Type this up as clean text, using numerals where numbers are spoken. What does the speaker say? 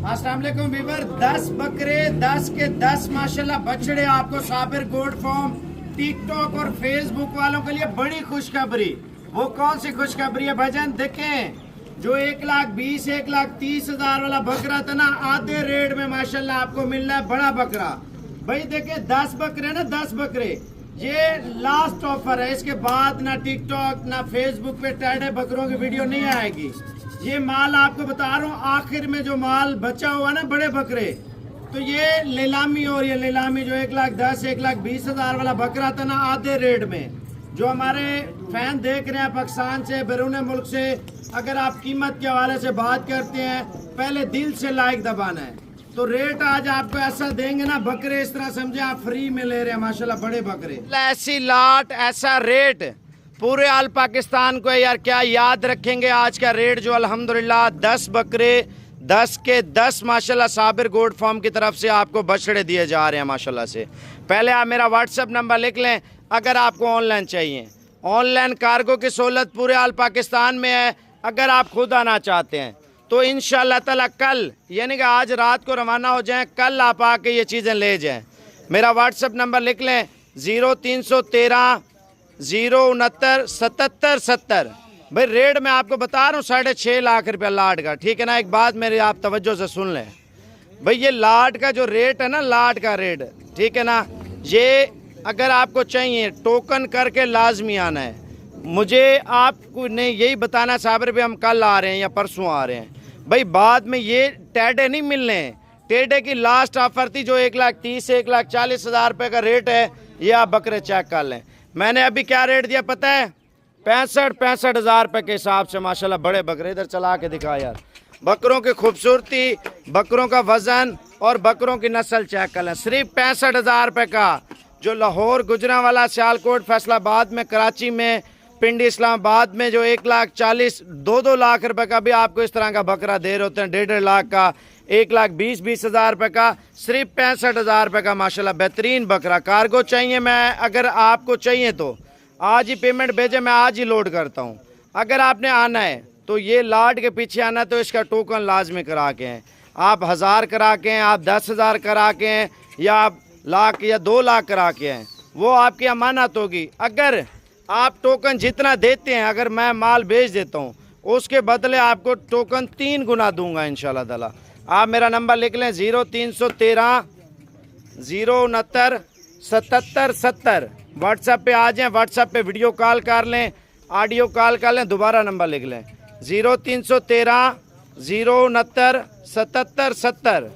अस्सलाम वालेकुम वीवर। 10 बकरे 10 के 10 माशाल्लाह बछड़े आपको साबिर गोल्ड फार्म टिकटॉक और फेसबुक वालों के लिए बड़ी खुशखबरी। वो कौन सी खुशखबरी है भजन? देखें, जो 1,20,000 1,30,000 वाला बकरा था ना, आधे रेट में माशाल्लाह आपको मिलना है बड़ा बकरा। भाई देखे 10 बकरे ना, 10 बकरे, ये लास्ट ऑफर है। इसके बाद ना टिकटॉक ना फेसबुक पे टेढ़े बकरों की वीडियो नहीं आएगी। ये माल आपको बता रहा हूँ, आखिर में जो माल बचा हुआ ना बड़े बकरे, तो ये नीलामी हो रही है। नीलामी जो 1,10,000 1,20,000 वाला बकरा था ना, आधे रेट में। जो हमारे फैन देख रहे हैं पाकिस्तान से, बैरून मुल्क से, अगर आप कीमत के हवाले से बात करते हैं, पहले दिल से लाइक दबाना है। तो रेट आज आपको ऐसा देंगे ना, बकरे इस तरह समझे आप फ्री में ले रहे हैं माशाल्लाह, बड़े बकरे। ऐसी लाट ऐसा रेट पूरे आल पाकिस्तान को है यार, क्या याद रखेंगे आज का रेट जो अल्हम्दुलिल्लाह 10 बकरे 10 के 10 माशाल्लाह साबिर गोल्ड फार्म की तरफ से आपको बछड़े दिए जा रहे हैं माशाल्लाह से। पहले आप मेरा व्हाट्सएप नंबर लिख लें, अगर आपको ऑनलाइन चाहिए। ऑनलाइन कार्गो की सहूलत पूरे आल पाकिस्तान में है। अगर आप खुद आना चाहते हैं तो इंशाअल्लाह ताला कल, यानी कि आज रात को रवाना हो जाएं, कल आप आके ये चीज़ें ले जाएं। मेरा व्हाट्सएप नंबर लिख लें 0313 069 77 70। भाई रेट मैं आपको बता रहा हूँ 6.5 लाख रुपया लाट का, ठीक है ना। एक बात मेरी आप तवज्जो से सुन लें भाई, ये लाट का जो रेट है ना, लाट का रेट, ठीक है ना, ये अगर आपको चाहिए टोकन करके लाजमी आना है। मुझे आपको ने यही बताना साबिर भाई हम कल आ रहे हैं या परसों आ रहे हैं। भाई बाद में ये टेढ़े नहीं मिलने हैं। टेढ़े की लास्ट ऑफर थी जो 1,30,000 से 1,40,000 रुपये का रेट है, ये आप बकरे चेक कर लें। मैंने अभी क्या रेट दिया पता है? 65,000 रुपये के हिसाब से माशाल्लाह बड़े बकरे। इधर चला के दिखा यार, बकरों की खूबसूरती, बकरों का वजन और बकरों की नस्ल चेक कर लें। सिर्फ 65,000 रुपये का, जो लाहौर, गुजरांवाला, सियालकोट, फैसलाबाद में, कराची में, पिंडी, इस्लामाबाद में जो 1,40,000 2-2 लाख रुपए का भी आपको इस तरह का बकरा दे रहे होते हैं, 1.5 लाख का, 1,20,000 रुपये का, सिर्फ 65,000 रुपये का माशाल्लाह बेहतरीन बकरा। कार्गो चाहिए, मैं अगर आपको चाहिए तो आज ही पेमेंट भेजे, मैं आज ही लोड करता हूँ। अगर आपने आना है तो ये लाट के पीछे आना है, तो इसका टोकन लाजमी करा के हैं। आप 1000 करा के हैं, आप 10,000 करा के हैं, या आप लाख या 2 लाख करा के हैं, वो आपकी अमानत होगी। अगर आप टोकन जितना देते हैं, अगर मैं माल बेच देता हूँ, उसके बदले आपको टोकन 3 गुना दूंगा इंशाल्लाह ताला। आप मेरा नंबर लिख लें 0313 069 77 70। व्हाट्सएप पे आ जाएं, व्हाट्सएप पे वीडियो कॉल कर लें, ऑडियो कॉल कर लें। दोबारा नंबर लिख लें 0313 069 77 70।